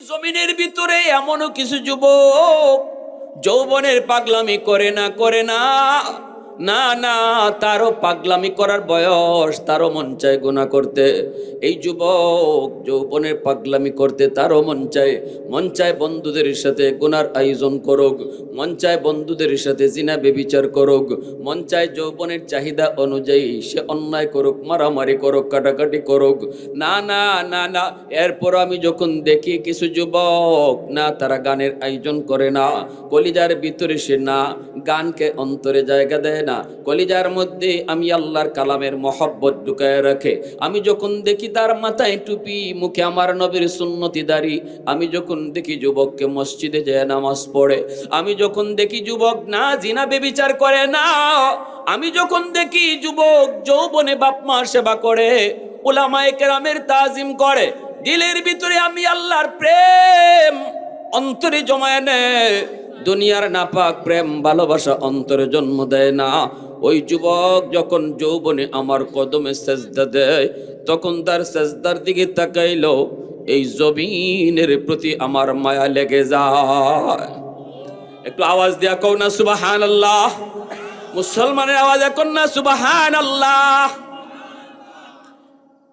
জমিনের ভিতরে এমনও কিছু যুবক যৌবনের পাগলামি করে না না না, তারও পাগলামি করার বয়স, তারও মন চায় গুনাহ করতে। এই যুবক যৌবনের পাগলামি করতে তারও মন চায় বন্ধুদের সাথে গুনার আয়োজন করুক, মন চায় বন্ধুদের সাথে জিনা বেবিচার করুক, মন চায় যৌবনের চাহিদা অনুযায়ী সে অন্যায় করুক, মারামারি করুক, কাটাকাটি করুক। না না না না, এরপর আমি যখন দেখি কিছু যুবক না, তারা গানের আয়োজন করে না, কলিজার ভিতরে সে না গানকে অন্তরে জায়গা দেয় না, কলিজার মধ্যে আমি আল্লাহর কালামের মহব্বত ঢুকায় রাখে। আমি যখন দেখি তার মাথায় টুপি, মুখে আমার নবীর সুন্নতি দাড়ি, আমি যখন দেখি যুবককে মসজিদে যায় নামাজ পড়ে, আমি যখন দেখি যুবক না জিনা বেবিচার করে না, আমি যখন দেখি যুবক যৌবনে বাপ মার সেবা করে, উলামায়ে কেরামের তাজিম করে, দিলের ভিতরে আমি আল্লাহর প্রেম অন্তরে জমায় নেয়, দুনিয়ার নাপাক প্রেম ভালোবাসা অন্তরে জন্ম দেয় না। ওই যুবক যখন যৌবনে আমার কদমে সেজদা দেয়, তখন তার সেজদার দিকে তাকাইলো, এই জমিনের প্রতি আমার মায়া লেগে যায়। একটু আওয়াজ দিয়া কও না সুবহানাল্লাহ। মুসলমানের আওয়াজ এখন না সুবহানাল্লাহ।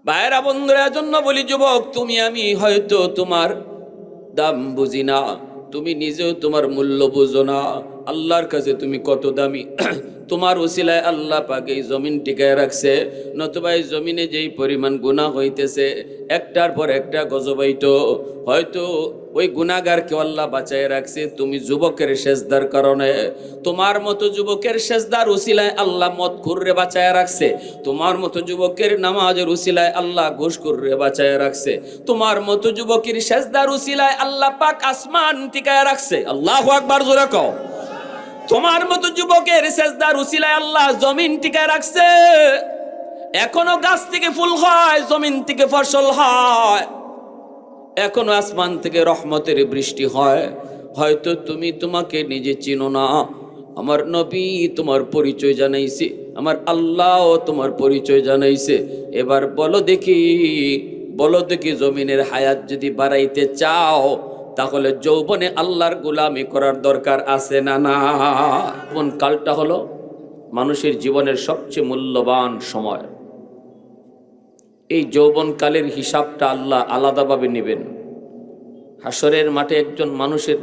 ভাইরা বন্ধুরা, জন্য বলি যুবক, তুমি আমি হয়তো তোমার দাম বুঝি না, তুমি নিজেও তোমার মূল্য বুঝো না, আল্লাহর কাছে তুমি কত দামি। তোমার ওসিলায় আল্লাহ পাক এই জমিন টিকায় রাখছে, নতুবা এই জমিনে যেই পরিমাণ গুনাহ হইতেছে, একটার পর একটা গজবাইত, হয়তো ওই গুনাহগারকে আল্লাহ বাঁচায় রাখছে তুমি যুবকের সেজদার কারণে। তোমার মতো যুবকের সেজদার উসিলায় আল্লাহ মদখুররে বাঁচায় রাখছে, তোমার মতো যুবকের নামাজের উসিলায় আল্লাহ ঘুষখোররে বাঁচায় রাখছে, তোমার মতো যুবকের সেজদার উসিলায় আল্লাহ পাক আসমান টিকায় রাখছে। আল্লাহু আকবার, জোরে কও। তোমার মতো যুবকের সেজদার উসিলায় আল্লাহ জমিন টিকায় রাখছে। এখনো গাছ থেকে ফুল হয়, জমিন থেকে ফসল হয়, এখনো আসমান থেকে রহমতের বৃষ্টি হয়। হয়তো তুমি তোমাকে নিজে চিনো না, আমার নবী তোমার পরিচয় জানাইছে, আমার আল্লাহ তোমার পরিচয় জানাইছে। এবার বলো দেখি জমিনের হায়াত যদি বাড়াইতে চাও, তাহলে যৌবনে আল্লাহর গোলামি করার দরকার আছে না না? কোন কালটা হলো মানুষের জীবনের সবচেয়ে মূল্যবান সময়। এই যৌবনকালের হিসাবটা আল্লাহ আলাদাভাবে নেবেন। হাসরের মাঠে একজন মানুষের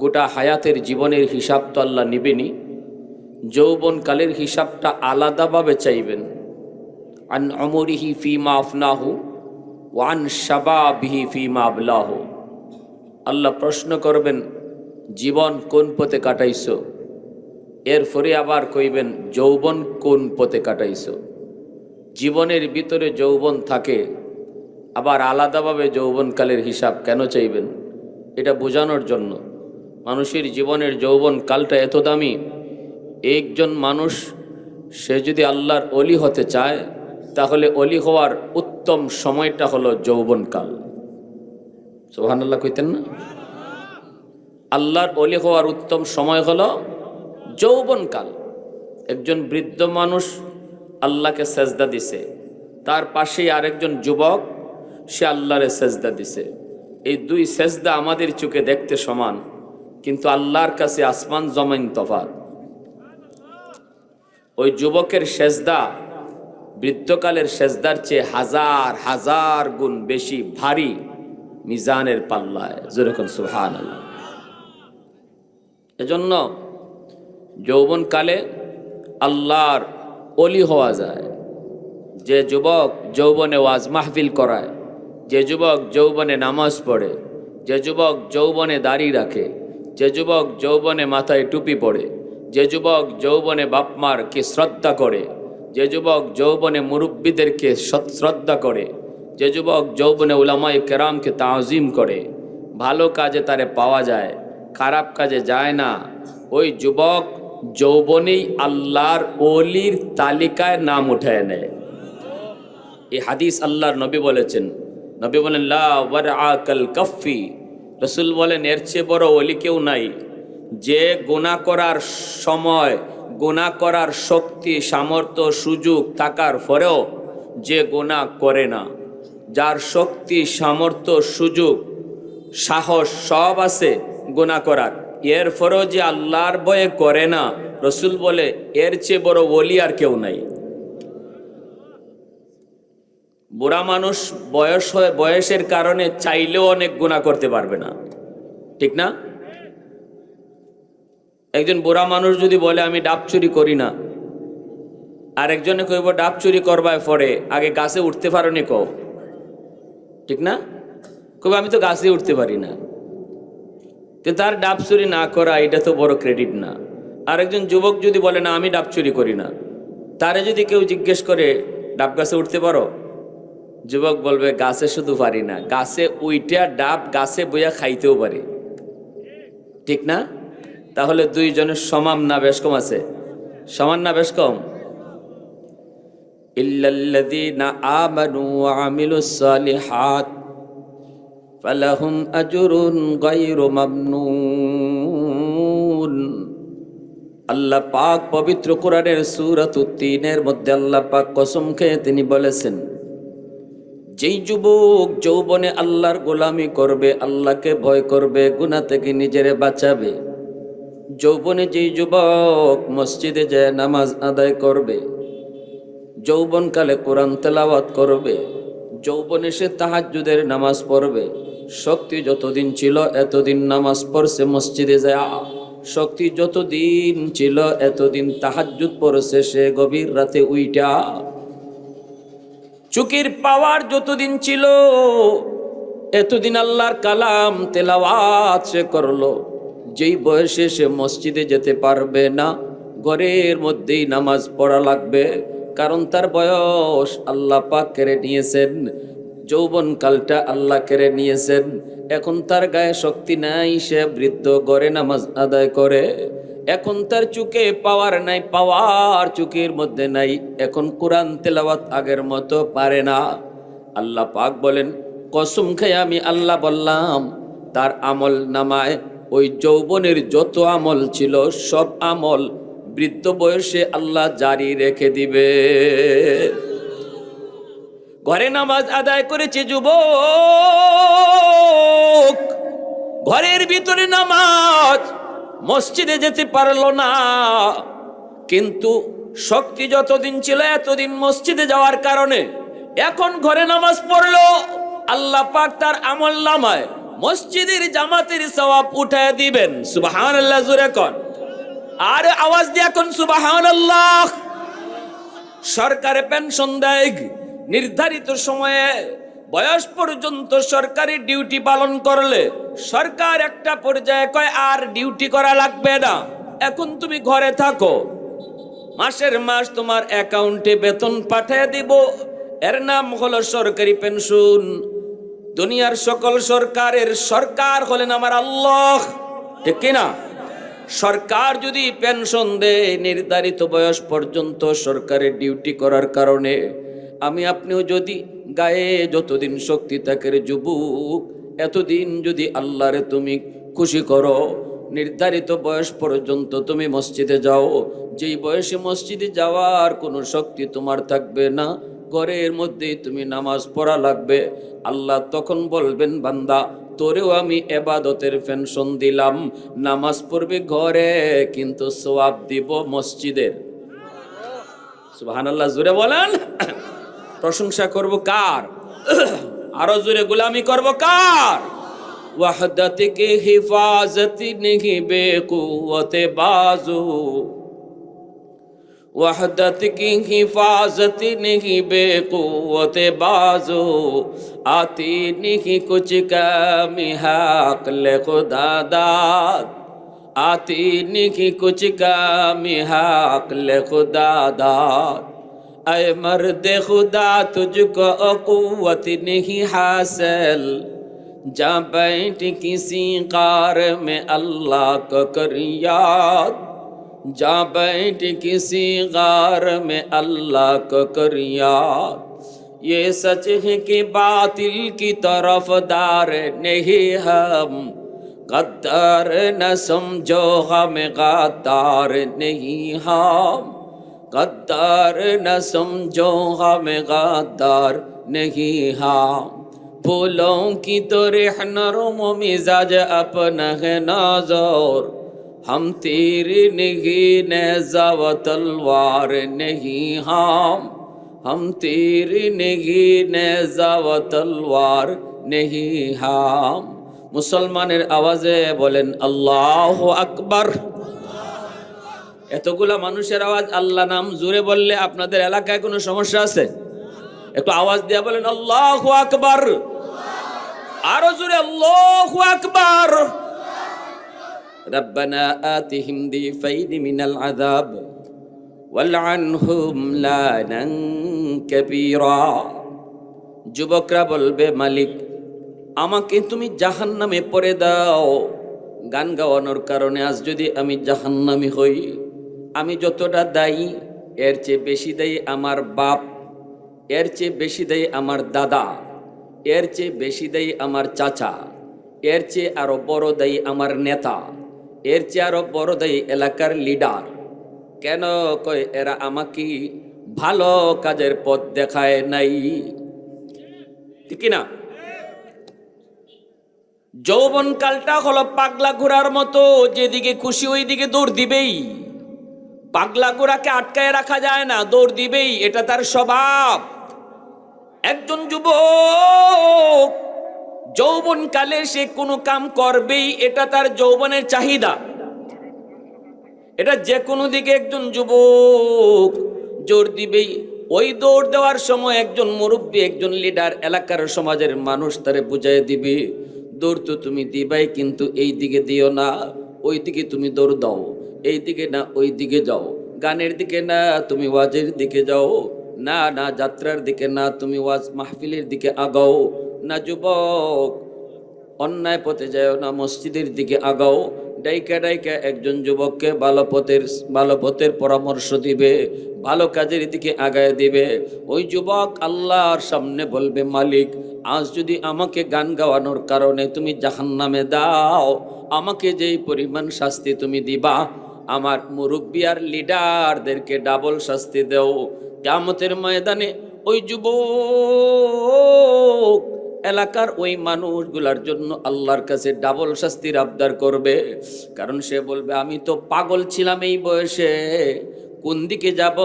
গোটা হায়াতের জীবনের হিসাব তো আল্লাহ নেবেনই, যৌবনকালের হিসাবটা আলাদাভাবে চাইবেন। আন আমরিহি ফিমা আফনাহু ওয়া আন শাবাবিহি ফিমা আবলাহু। আল্লাহ প্রশ্ন করবেন, জীবন কোন পথে কাটাইছো? এরপরে আবার কইবেন, যৌবন কোন পথে কাটাইছো? জীবনের ভিতরে যৌবন থাকে, আবার আলাদাভাবে যৌবনকালের হিসাব কেন চাইবেন? এটা বোঝানোর জন্য। মানুষের জীবনের যৌবন কালটা এত দামি। একজন মানুষ সে যদি আল্লাহর অলি হতে চায়, তাহলে অলি হওয়ার উত্তম সময়টা হলো যৌবনকাল। সুবহানাল্লাহ কইতেন না? আল্লাহর অলি হওয়ার উত্তম সময় হলো যৌবনকাল। একজন বৃদ্ধ মানুষ আল্লাহকে সেজদা দিছে, তার পাশেই আরেকজন যুবক সে আল্লাহরে সেজদা দিছে। এই দুই সেজদা আমাদের চোখে দেখতে সমান, কিন্তু আল্লাহর কাছে আসমান জমিন তফাৎ। ওই যুবকের সেজদা বৃদ্ধকালের সেজদার চেয়ে হাজার হাজার গুণ বেশি ভারী মিজানের পাল্লায়। যেরকম সুবহানাল্লাহ। এজন্য যৌবনকালে আল্লাহর অলি হওয়া যায়। যে যুবক যৌবনে ওয়াজ মাহফিল করায়, যে যুবক যৌবনে নামাজ পড়ে, যে যুবক যৌবনে দাড়ি রাখে, যে যুবক যৌবনে মাথায় টুপি পড়ে, যে যুবক যৌবনে বাপমারকে শ্রদ্ধা করে, যে যুবক যৌবনে মুরব্বীদেরকে শ্রদ্ধা করে, যে যুবক যৌবনে উলামায়ে কেরামকে তাজিম করে, ভালো কাজে তারে পাওয়া যায়, খারাপ কাজে যায় না, ওই যুবক যৌবনেই আল্লাহর ওলির তালিকায় নাম উঠায় নেয়। এই হাদিস আল্লাহর নবী বলেছেন। নবী বলেন, লা ওয়ারআকাল কাফি। রাসূল বলেন, এর চেয়ে বড় ওলি কেউ নাই, যে গুনাহ করার সময়, গুনাহ করার শক্তি, সামর্থ্য, সুযোগ থাকার পরেও যে গুনাহ করে না। যার শক্তি, সামর্থ্য, সুযোগ সাহস সব আছে গুনাহ করার, এরপরও যে আল্লাহর ভয়ে করে না, রসুল বলে এর চেয়ে বড় ওলি আর কেউ নাই। বুড়া মানুষ বয়সের কারণে চাইলেও অনেক গুনাহ করতে পারবে না, ঠিক না? একজন বুড়া মানুষ যদি বলে আমি ডাব চুরি করি না, আর একজনে কইব ডাব চুরি করবায় পরে আগে গাছে উঠতে পারো নি কও, ঠিক না? কবে আমি তো গাছে উঠতে পারি না, তো তার ডাব চুরি না করা এটা তো বড় ক্রেডিট না। আর একজন যুবক যদি বলে না আমি ডাব চুরি করি না, তারে যদি কেউ জিজ্ঞেস করে ডাব গাছে উঠতে পারো, যুবক বলবে গাছে শুধু পারি না, গাছে উইটা ডাব গাছে বইয়া খাইতেও পারি, ঠিক না? তাহলে দুইজনের সমান না বেশ কম আছে? সমান না বেশ কম? ইল্লাল্লাযীনা আমানু ওয়া আমিলুস সালিহাত ফালাহুম আজরুন গায়রু মামনুন। আল্লাহ পাক পবিত্র কোরআনের সূরাতুত তিনের মধ্যে আল্লাহ পাক কসম খেয়ে তিনি বলেছেন, যেই যুবক যৌবনে আল্লাহর গোলামি করবে, আল্লাহকে ভয় করবে, গুনাহ থেকে নিজেরে বাঁচাবে, যৌবনে যেই যুবক মসজিদে যায় নামাজ আদায় করবে, যৌবনকালে কোরআন তেলাওয়াত করবে, যৌবনে সে তাহাজ্জুদের নামাজ পড়বে, শক্তি যতদিন ছিল এতদিন নামাজ পড়ছে মসজিদে যায়, শক্তি যতদিন ছিল এতদিন তাহাজ্জুদ পড়ছে সে গভীর রাতে উইটা, চোখের পাওয়ার যতদিন ছিল এতদিন আল্লাহর কালাম তেলাওয়াত সে করলো, যেই বয়সে সে মসজিদে যেতে পারবে না, ঘরের মধ্যেই নামাজ পড়া লাগবে, কারণ তার বয়স আল্লাহ পাক কেড়ে নিয়েছেন, যৌবনকালটা আল্লাহ কেড়ে নিয়েছেন, এখন তার গায়ে শক্তি নাই, সে বৃদ্ধ ঘরে নামাজ আদায় করে, এখন তার চোখে পাওয়ার নাই, পাওয়ার চোখের মধ্যে নাই, এখন কোরআন তেলাওয়াত আগের মতো পারে না। আল্লাহ পাক বলেন কসম খেয়ে আমি আল্লাহ বললাম, তার আমল নামায় ওই যৌবনের যত আমল ছিল সব আমল বৃদ্ধ বয়সে আল্লাহ জারি রেখে দিবে। ঘরে নামাজ আদায় করেছে যুবক, ঘরের ভিতরে নামাজ, মসজিদে যেতে পারলো না, কিন্তু শক্তি যতদিন ছিল এতদিন মসজিদে যাওয়ার কারণে এখন ঘরে নামাজ পড়লো, আল্লাহ পাক তার আমল নামায় মসজিদের জামাতের সওয়াব উঠায় দিবেন। সুবহানাল্লাহ, জোরে কোন, আর আওয়াজ দিয়ে কোন সুবহানাল্লাহ। সরকারে পেনশন দেয় নির্ধারিত সময়ে, বয়স পর্যন্ত সরকারি ডিউটি পালন করলে সরকার একটা পর্যায়ে কয় আর ডিউটি করা লাগবে না, এখন তুমি ঘরে থাকো, মাসের মাস তোমার অ্যাকাউন্টে বেতন পাঠিয়ে দিব, এর নাম হলো সরকারি পেনশন। দুনিয়ার সকল সরকারের সরকার হলেন আমার আল্লাহ, ঠিক কিনা? সরকার যদি পেনশন দেয় নির্ধারিত বয়স পর্যন্ত সরকারের ডিউটি করার কারণে, আমি আপনিও যদি গায়ে যতদিন শক্তি থাকে রে যুবক, এতদিন যদি আল্লাহরে তুমি খুশি করো, নির্ধারিত বয়স পর্যন্ত তুমি মসজিদে যাও, যেই বয়সে মসজিদে যাওয়ার কোনো শক্তি তোমার থাকবে না, ঘরের মধ্যেই তুমি নামাজ পড়া লাগবে, আল্লাহ তখন বলবেন বান্দা তোরেও আমি এবাদতের পেনশন দিলাম, নামাজ পড়বে ঘরে কিন্তু সওয়াব দিব মসজিদের। সুবহানাল্লাহ, জোরে বলেন। প্রশংসা করব কার? আরো জোরে গোলামি করব কার? ওয়াহদাত কি হিফাজত নেহি বেকুওয়াতে বাজু, वहदत की हिफाजत नहीं बेकुवत बाजो, आती नहीं कुछ कमी हक ले खुदा दाद, आती नहीं कुछ कमी हक ले खुदा दाद, ऐ मर्द खुदा तुझको कुव्वत नहीं हासिल, जा बैठ किसी कार में अल्लाह को कर याद, जा बैठ किसी गार में अल्लाह को कर याद, ये सच है कि बातिल की तरफदार नहीं हम, गद्दार न समझो हम गद्दार नहीं हम, गद्दार न समझो हम गद्दार नहीं हम, फूलों की तो रहनरो मिजाज अपना है नजर हम तीर नहीं नेज़ा व तलवार नहीं हम तीर नहीं नेज़ा व तलवार नहीं हम মুসলমানের আওয়াজে বলেন আল্লাহু আকবার। এতগুলা মানুষের আওয়াজ আল্লাহ নাম জোরে বললে আপনাদের এলাকায় কোনো সমস্যা আছে? একটু আওয়াজ দিয়ে বলেন আল্লাহু আকবার, আরো জোরে আল্লাহু আকবার। রব্বানা আতিহিম দিফাইন মিনাল আযাব ওয়ালআনহুম লানান কাবীরা। যুবকরা বলবে মালিক আমাকে তুমি জাহান্নামে পড়ে দাও। গান গাওয়ানোর কারণে আজ যদি আমি জাহান্নামী হই, আমি যতটা দায়ী এর চেয়ে বেশি দায়ী আমার বাপ, এর চেয়ে বেশি দায়ী আমার দাদা, এর চেয়ে বেশি দায়ী আমার চাচা, এর চেয়ে আরো বড় দায়ী আমার নেতা, এর চেয়ে আরো বড় দায়ী এলাকার লিডার। কেন কয় এরা আমাকে ভালো কাজের পথ দেখায় নাই, ঠিক না? যৌবন কালটা হলো পাগলা ঘোড়ার মতো, যেদিকে খুশি ওই দিকে দৌড় দিবেই। পাগলা ঘোড়াকে আটকায় রাখা যায় না, দৌড় দিবেই, এটা তার স্বভাব। একজন যুবক যৌবন কালে সে কোনো কাম করবেই, এটা তার যৌবনের চাহিদা। এটা যে কোনো দিকে একজন যুবক জোর দিবেই। ওই দৌড় দেওয়ার সময় একজন মুরব্বী, একজন লিডার, এলাকার সমাজের মানুষ তারে বুঝাই দিবে দৌড় তো তুমি দিবাই, কিন্তু এই দিকে দিও না, ওই দিকে তুমি দৌড় দাও, এই দিকে না ওই দিকে যাও, গানের দিকে না তুমি ওয়াজের দিকে যাও, না না যাত্রার দিকে না তুমি ওয়াজ মাহফিলের দিকে আগাও, না যুবক অন্যায় পথে যাও না মসজিদের দিকে আগাও। ডাইকা ডাইকা একজন যুবককে ভালো পথের পরামর্শ দিবে, ভালো কাজের দিকে আগায় দিবে। ওই যুবক আল্লাহর সামনে বলবে মালিক আজ যদি আমাকে গান গাওয়ানোর কারণে তুমি জাহান্নামে দাও, আমাকে যেই পরিমাণ শাস্তি তুমি দিবা, আমার মুরব্বি আর লিডারদেরকে ডাবল শাস্তি দেও। কিয়ামতের ময়দানে ওই যুবক এলাকার ওই মানুষগুলার জন্য আল্লাহর কাছে ডাবল শাস্তির আবদার করবে। কারণ সে বলবে আমি তো পাগল ছিলাম এই বয়সে, কোন দিকে যাব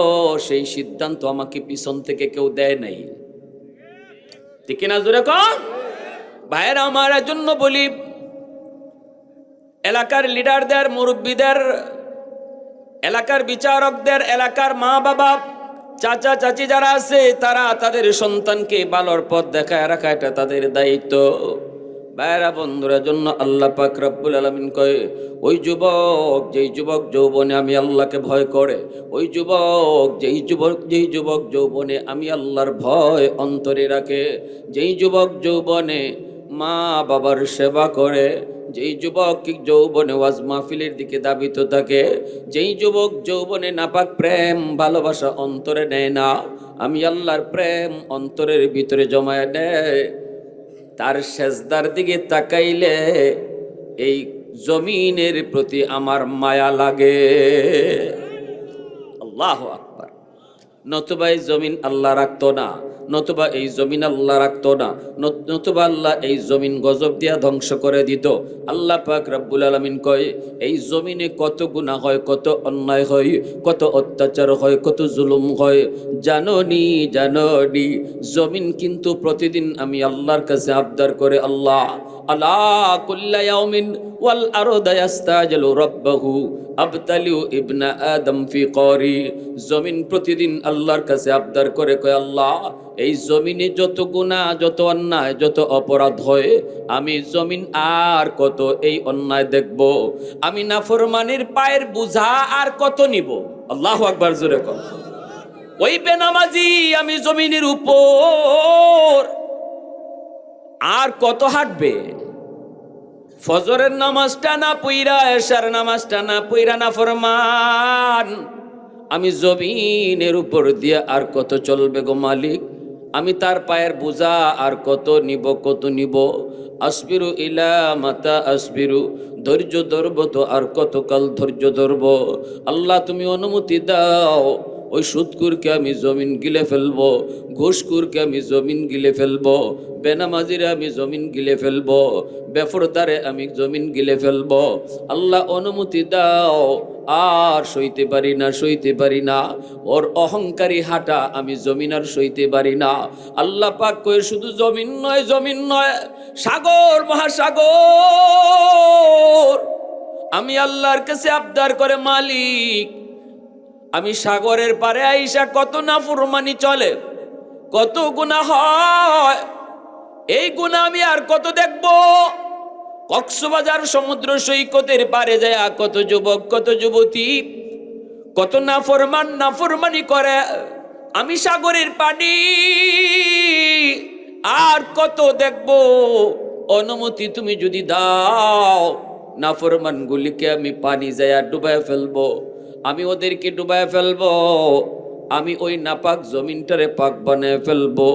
সেই সিদ্ধান্ত আমাকে পিছন থেকে কেউ দেয় নাই, ঠিক না? জোরে কর ভাইয়েরা আমার জন্য বলি, এলাকার লিডারদের, মুরব্বীদের, এলাকার বিচারকদের, এলাকার মা বাবা, চাচা চাচি যারা আছে তারা তাদের সন্তানকে ভালোর পথ দেখায় রাখা, এটা তাদের দায়িত্ব। ভাইরা বন্ধুরা জন্য আল্লাহ পাক রব্বুল আলামিন কয় ওই যুবক যেই যুবক যৌবনে আমি আল্লাহকে ভয় করে, ওই যুবক যেই যুবক যৌবনে আমি আল্লাহর ভয় অন্তরে রাখে, যেই যুবক যৌবনে মা বাবার সেবা করে, যেই যুবক যৌবনে ওয়াজ মাহফিলের দিকে দাবিত থাকে, যেই যুবক যৌবনে নাপাক প্রেম ভালোবাসা অন্তরে নেয় না, আমি আল্লাহর প্রেম অন্তরের ভিতরে জমায় নেয়, তার সেজদার দিকে তাকাইলে এই জমিনের প্রতি আমার মায়া লাগে। আল্লাহু আকবার। নতুবা এই জমিন আল্লাহ রাখতো না, নতুবা এই জমিন আল্লাহ রাখতো না, নতুবা আল্লাহ এই জমিন গজব দিয়া ধ্বংস করে দিত। আল্লাহ পাক রব্বুল আলামিন কয় এই জমিনে কত গুনাহ হয়, কত অন্যায় হয়, কত অত্যাচার হয়, কত জুলুম হয়, জানোনি জানোনি? জমিন কিন্তু প্রতিদিন আমি আল্লাহর কাছে আবদার করে আল্লাহ আলা কুল্লা ইয়াউমিন ওয়াল আরদু ইয়াস্তাজিলু রাব্বাহু আবতালিউ ইবনা আদম ফি করি। জমিন প্রতিদিন আল্লাহর কাছে আবদার করে কয় আল্লাহ এই জমিনে যত গুনাহ, যত অন্যায়, যত অপরাধ হয়, আমি জমিন আর কত এই অন্যায় দেখব, আমি নাফরমানির পায়ের বোঝা আর কত নিব। আল্লাহু আকবার জোরে কর। ওই বেনামাজি আমি জমিনের উপর আর কত হাঁটবে? ফজরের নামাজটা না পইরা, এশার নামাজটা না পইরা নাফরমান আমি জমিনের উপর দিয়ে আর কত চলবে গো মালিক? আমি তার পায়ের বোঝা আর কত নিব, কত নিব? আসবিরু ইলা মাতা আসবিরু, ধৈর্য ধরব তো আর কতকাল ধৈর্য ধরব? আল্লাহ তুমি অনুমতি দাও ওই সুদকুরকে আমি জমিন গিলে ফেলবো, ঘুষকুরকে আমি জমিন গিলে ফেলবো, বেনামাজিরে আমি জমিন গিলে ফেলবো, বেফরদারে আমি জমিন গিলে ফেলবো। আল্লাহ অনুমতি দাও, আর সইতে পারি না, সইতে পারি না। ওর অহংকারী হাঁটা আমি জমিন আর সইতে পারি না। আল্লাহ পাক কয়ে শুধু জমিন নয়, জমিন নয়, সাগর, মহাসাগর। আমি আল্লাহর কাছে আবদার করে, মালিক আমি সাগরের পারে আইসা কত নাফরমানি চলে, কত গুনাহ হয়, এই গুনাহ আমি আর কত দেখব? কক্সবাজার সমুদ্র সৈকতের পারে যায় কত যুবক, কত যুবতী, কত নাফরমানি করে। আমি সাগরের পানি আর কত দেখব? অনুমতি তুমি যদি দাও, নাফরমান গুলিকে আমি পানি যায় ডুবায় ফেলবো, আমি ওদেরকে ডুবায় ফেলবো, আমি ওই নাপাক জমিনটারে পাক বানায় ফেলবো।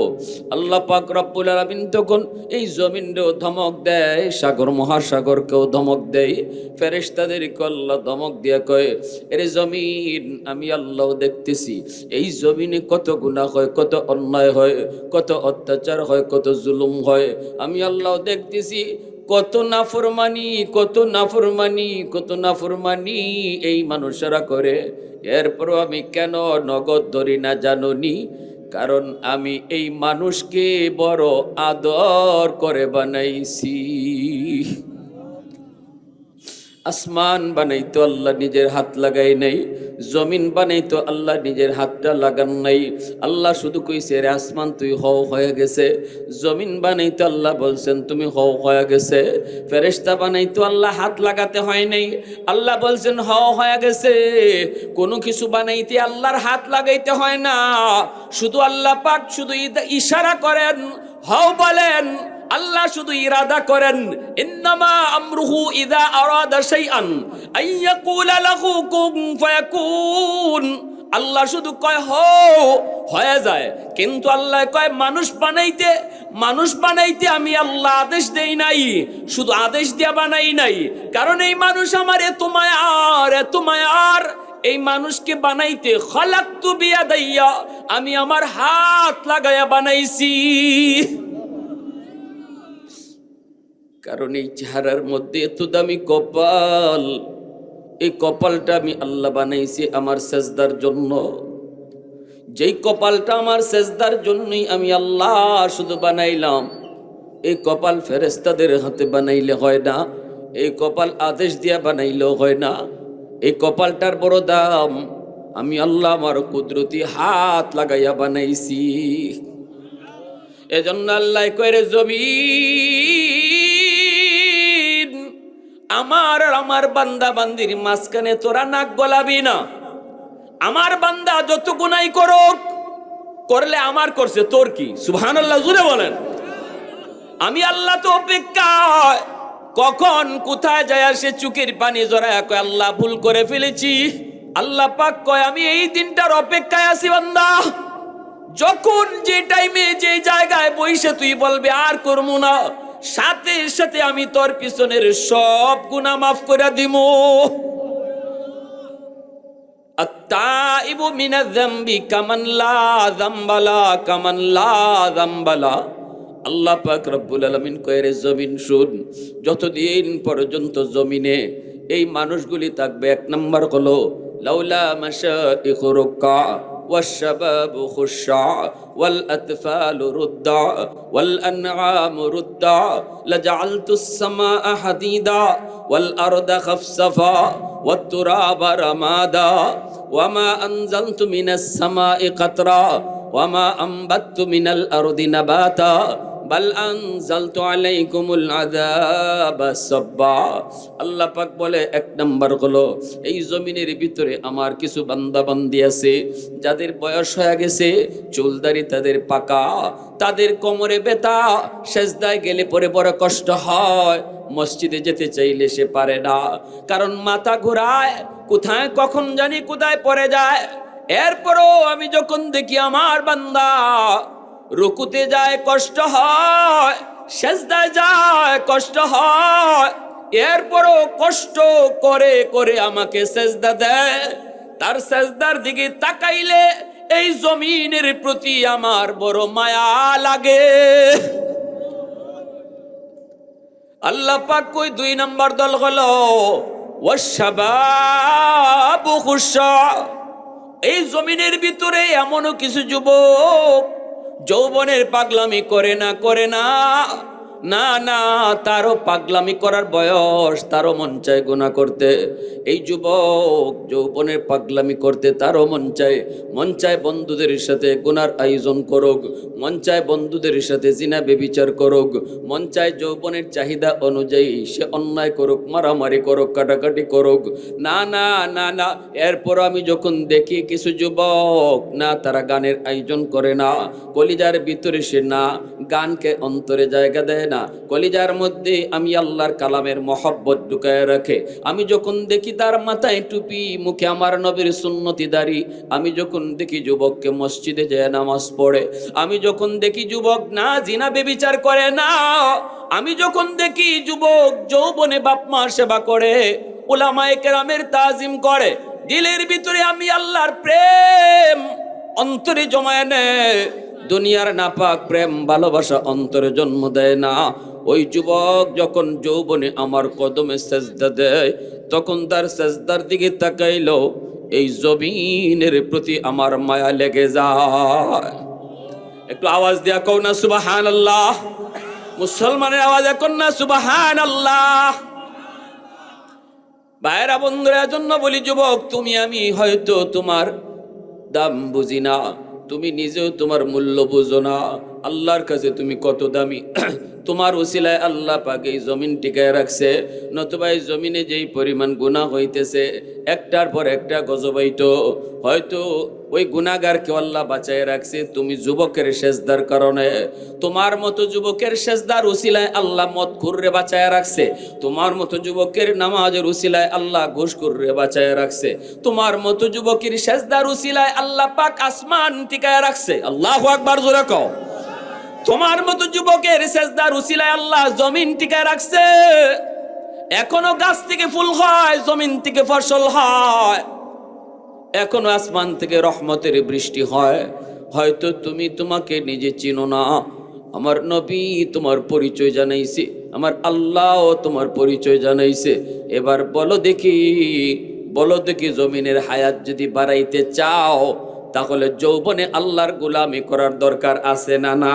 আল্লাহ পাক রব্বুল আলামিন তখন এই জমিনরেও ধমক দেয়, সাগর মহাসাগরকেও ধমক দেয়, ফেরেশতাদেরকে আল্লাহ ধমক দিয়া কয়, এরে জমিন আমি আল্লাহ দেখতেছি এই জমিনে কত গুনাহ হয়, কত অন্যায় হয়, কত অত্যাচার হয়, কত জুলুম হয়। আমি আল্লাহ দেখতেছি কত নাফরমানি, কত নাফরমানি, কত নাফরমানি এই মানুষেরা করে। এরপরও আমি কেন নগদ ধরি না জানুনি? কারণ আমি এই মানুষকে বড় আদর করে বানাইছি। আসমান বানাইতো আল্লাহ নিজের হাত লাগাই নাই, জমিন বানাইতো আল্লাহ নিজের হাতটা লাগান নাই। আল্লাহ শুধু কইছে, রে আসমান তুই হও হয়ে গেছে। জমিন বানাইতো আল্লাহ বলছেন তুমি হও হয়ে গেছে। ফেরেশতা বানাইতো আল্লাহ হাত লাগাতে হয় নাই, আল্লাহ বলছেন হও হয়ে গেছে। কোনো কিছু বানাইতে আল্লাহর হাত লাগাইতে হয় না, শুধু আল্লাহ পাক শুধু ইশারা করেন, হও বলেন। আল্লাহ শুধু ইরাদা করেন, ইন্নামা আমরুহু ইযা আরাদা শাইআন আইয়াকুলা লাহু কুন ফায়াকুন। আল্লাহ শুধু কয় হও, হয়ে যায়। কিন্তু আল্লাহ কয় মানুষ বানাইতে আমি আল্লাহ আদেশ দেই নাই, শুধু আদেশ দিয়া বানাই নাই। কারণ এই মানুষ আমার এত মায়ার, এই মানুষকে বানাইতে খালাকতু বিয়াদাইয়া, আমি আমার হাত লাগায়া বানাইছি। কারণ এই চেহারার মধ্যে এত দামি কপাল, এই কপালটা আমি আল্লাহ বানাইছি আমার সেজদার জন্য। যেই কপালটা আমার সেজদার জন্যই আমি আল্লাহ শুধু বানাইলাম। এই কপাল ফেরেশতাদের হাতে বানাইলে হয় না, এই কপাল আদেশ দিয়া বানাইলেও হয় না। এই কপালটার বড় দাম আমি আল্লাহ আমার কুদরতি হাত লাগাইয়া বানাইছি। এজন্য আল্লাহ কইরে, জমিন আমার আর আমার বান্দা বান্দির মাঝখানে তোরা নাক গলাবি না। আমার বান্দা যত গুনাই করুক, করলে আমার করছে, তোর কি? সুবহানাল্লাহ জুড়ে বলেন। আমি আল্লাহ তো অপেক্ষায়, কখন কোথায় যায় সে চুকের পানি জড়ায় কয় আল্লাহ ভুল করে ফেলেছি। আল্লাহ পাক কয় আমি এই দিনটার অপেক্ষায় আছি বান্দা, যখন যে টাইমে যে জায়গায় বইসে তুই বলবে আর করবো না, সাথে সাথে আমি তোর পিছনের সব গুনাহ মাফ করে দিমু। আত-তাইবু মিনাজ যামবি কামান লা যামবালা, কামান লা যামবালা। আল্লাহ পাক রব্বুল আলামিন কয়, রে জমিন শুন, যতদিন পর্যন্ত জমিনে এই মানুষগুলি থাকবে, এক নাম্বার হলো লাউলা মাশাইখু রুকা والشباب خشع والأطفال رضع والأنعام رضع لجعلت السماء حديدا والأرض خفصفا والتراب رمادا وما أنزلت من السماء قطرا وما أنبت من الأرض نباتا বাল আনজালতু আলাইকুমুল আযাবা সাব্বা। আল্লাহ পাক বলে, এক নাম্বার হলো এই জমিনের ভিতরে আমার কিছু বান্দা বান্দি আছে যাদের বয়স হয়ে গেছে, চুলদারি তাদের পাকা, তাদের কোমরে ব্যথা, সেজদায় গেলে পরে বড় কষ্ট হয়, মসজিদে যেতে চাইলে সে পারে না, কারণ মাথা ঘোরায়, কোথায় কখন জানি কোথায় পড়ে যায়। এরপরও আমি যখন দেখি আমার বান্দা রুকুতে যায় কষ্ট হয়, সেজদায় যায় কষ্ট হয়, এরপরও কষ্ট করে করে আমাকে সেজদা দেয়, তার সেজদার দিকে তাকাইলে এই জমিনের প্রতি আমার বড় মায়া লাগে। আল্লাহ পাক কই 2 নাম্বার দল হলো ওয়াশাবাবু খুশা। এই জমিনের ভিতরে এমনও কিছু যুবক যৌবনের পাগলামি করে না না না, তারও পাগলামি করার বয়স, তারও মন চায় গুনাহ করতে। এই যুবক যৌবনের পাগলামি করতে তারও মন চায় বন্ধুদের সাথে গুনার আয়োজন করুক, মন চায় বন্ধুদের সাথে জিনা বেবিচার করুক, মন চায় যৌবনের চাহিদা অনুযায়ী সে অন্যায় করুক, মারামারি করুক, কাটাকাটি করুক। না না না না, এরপর আমি যখন দেখি কিছু যুবক না তারা গানের আয়োজন করে না, কলিজার ভিতরে সে না গানকে অন্তরে জায়গা দেয় না, কলিজার মধ্যে আমি আল্লাহর কালামের মহব্বত ঢুকায় রাখে। আমি যখন দেখি তার মাথায় টুপি, মুখে আমার নবীর সুন্নতি দাড়ি, আমি যখন দেখি যুবককে মসজিদে যায় নামাজ পড়ে, আমি যখন দেখি যুবক না জিনা বেবিচার করে না, আমি যখন দেখি যুবক যৌবনে বাপ মার সেবা করে, উলামায়ে কেরামের তাজিম করে, দিলের ভিতরে আমি আল্লাহর প্রেম অন্তরে জমায় নেয়, দুনিয়ার নাপাক প্রেম ভালোবাসা অন্তরে জন্ম দেয় না। ওই যুবক যখন যৌবনে আমার কদমে সেজদা দেয়, তখন তার সেজদার দিকে তাকাইলো এই জমিনের প্রতি আমার মায়া লেগে যায়। একটু আওয়াজ দিয়া কও না সুবহানাল্লাহ। মুসলমানের আওয়াজ এখন না সুবহানাল্লাহ। ভাইরা বন্ধুরা, জন্য বলি যুবক, তুমি আমি হয়তো তোমার দাম বুঝি না, তুমি নিজেও তোমার মূল্য বুঝো না। আল্লাহর কাছে তুমি কত দামি। তোমার ওসিলায় আল্লাহ পাক এই জমিন টিকায় রাখছে, নতুবা এই জমিনে যেই পরিমাণ গুনাহ হইতেছে একটার পর একটা গজবাইত, হয়তো ওই গুনাহগারকে আল্লাহ বাঁচায় রাখছে তুমি যুবকের সেজদার কারণে। তোমার মতো যুবকের সেজদার ওসিলায় আল্লাহ মদখুররে বাঁচায় রাখছে, তোমার মতো যুবকের নামাজের ওসিলায় আল্লাহ ঘুষখোররে বাঁচায় রাখছে, তোমার মতো যুবকের সেজদার ওসিলায় আল্লাহ পাক আসমান টিকায় রাখছে। আল্লাহু আকবার, জোরে কও। তোমার মতো যুবকের সেজদার উসিলায় আল্লাহ জমিন টিকে রাখছে। এখনো গাছ থেকে ফুল হয়, জমিন থেকে ফসল হয়, এখনো আসমান থেকে রহমতের বৃষ্টি হয়। হয়তো তুমি তোমাকে নিজে চিনো না, আমার নবী তোমার পরিচয় জানাইছে, আমার আল্লাহ তোমার পরিচয় জানাইছে। এবার বলো দেখি জমিনের হায়াত যদি বাড়াইতে চাও, তাহলে যৌবনে আল্লাহর গোলামি করার দরকার আছে না না?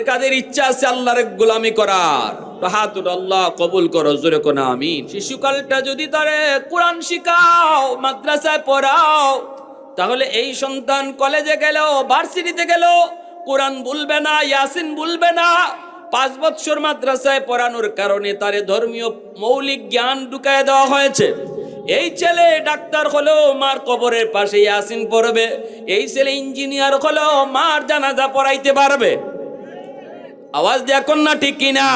কাদের ইচ্ছা আছে আল্লাহর গোলামি করার? হাতুল আল্লাহ কবুল করো, জোরে কোনা আমিন। শিশুকালটা যদি তারে কোরআন শিখাও, মাদ্রাসায় পড়াও, তাহলে এই সন্তান কলেজে গেল, ভার্সিটিতে গেল, কোরআন ভুলবে না, ইয়াসিন ভুলবে না। 5 বছর মাদ্রাসায় পড়ানোর কারণে তারে ধর্মীয় মৌলিক জ্ঞান ঢুকায় দেওয়া হয়েছে। এই ছেলে ডাক্তার হলো, মার কবরের পাশে ইয়াসিন পড়বে। এই ছেলে ইঞ্জিনিয়ার হলো, মার জানাজা পড়াইতে পারবে। আওয়াজ দেখুন না, ঠিক কিনা?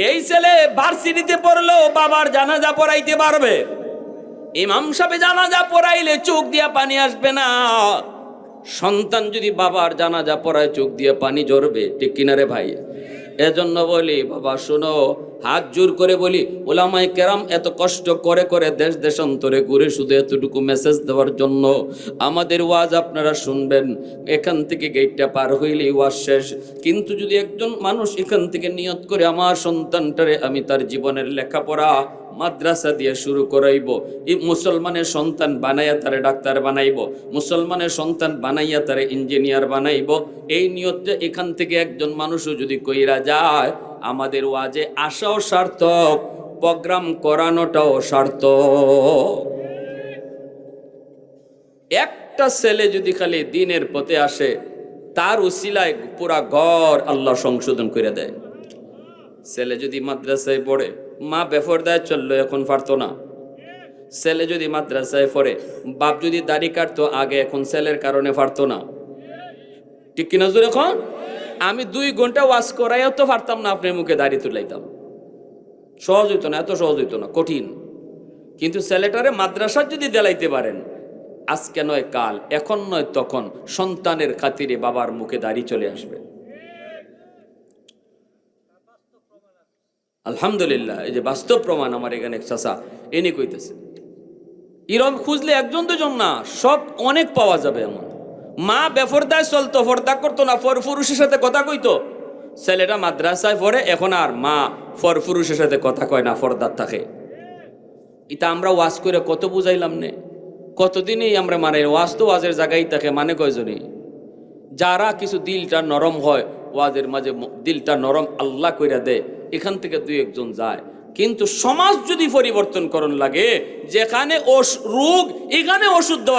এই ছেলে ভার্সিটিতে পড়লো, বাবার জানাজা পড়াইতে পারবে। ইমাম সাহেব জানাজা পড়াইলে চোখ দিয়া পানি আসবে না। সন্তান যদি বাবার জানাজা পড়ায় চোখ দিয়ে পানি ঝরবে, ঠিক কিনা রে ভাই? এজন্য বলি বাবা শোনো, হাত জোর করে বলি, ওলামায়ে কেরাম এত কষ্ট করে করে দেশ দেশান্তরে ঘুরে শুধু এতটুকু মেসেজ দেওয়ার জন্য। আমাদের ওয়াজ আপনারা শুনবেন, এখান থেকে গেটটা পার হইলেই ওয়াজ শেষ। কিন্তু যদি একজন মানুষ এখান থেকে নিয়ত করে আমার সন্তানটারে আমি তার জীবনের লেখাপড়া মাদ্রাসা দিয়ে শুরু করাইব, এই মুসলমানের সন্তান বানাইয়া তারে ডাক্তার বানাইব, মুসলমানের সন্তান বানাইয়া তারে ইঞ্জিনিয়ার বানাইব, এই নিয়তটা এখান থেকে একজন মানুষও যদি কইরা যায়, আমাদের ওয়াজে আসাও সার্থক, প্রোগ্রাম করানোটাও সার্থক। একটা ছেলে যদি খালি দিনের পথে আসে, তার উসিলায় পুরা ঘর আল্লাহ সংশোধন করে দেয়। ছেলে যদি মাদ্রাসায় পড়ে, মা বেফরদায় চললো, এখন পারতো না। ছেলে যদি মাদ্রাসায় পড়ে, বাপ যদি দাড়ি কাটতো আগে, এখন ছেলের কারণে পারতো না। ঠিক কিনা জোরে এখন? আমি 2 ঘন্টা ওয়াজ করাইও তো পারতাম না, আপনার মুখে দাড়ি তুলাইতাম। সহজ হইতো না, এত সহজ হইতো না, কঠিন। কিন্তু ছেলেটারে মাদ্রাসা যদি দেলাইতে পারেন, আজকে নয় কাল, এখন নয় তখন, সন্তানের খাতিরে বাবার মুখে দাড়ি চলে আসবে। আলহামদুলিল্লাহ, এই যে বাস্তব প্রমাণ আমার এখানে চাচা এনে কইতেছে। এরম খুঁজলে একজন দুজন না, সব অনেক পাওয়া যাবে এমন। মা বেফরদায় চলতো, ফর্দা করতো না, পুরুষের সাথে কথা কইতো। ছেলেটা মাদ্রাসায় পড়ে, এখন আর মা পুরুষের সাথে কথা কয় না, ফর্দার থাকে। এটা আমরা ওয়াজ করে কত বুঝাইলাম নে, কতদিনই আমরা মানে ওয়াজ তো ওয়াজের জায়গায় থাকে, মানে কয়জনই যারা কিছু দিলটা নরম হয়, ওয়াজের মাঝে দিলটা নরম আল্লাহ কইরা দেয়, এখান থেকে দুই একজন যায়। কিন্তু সমাজ যদি পরিবর্তন করণ লাগে, যেখানে রোগ এখানে ওষুধ দেওয়া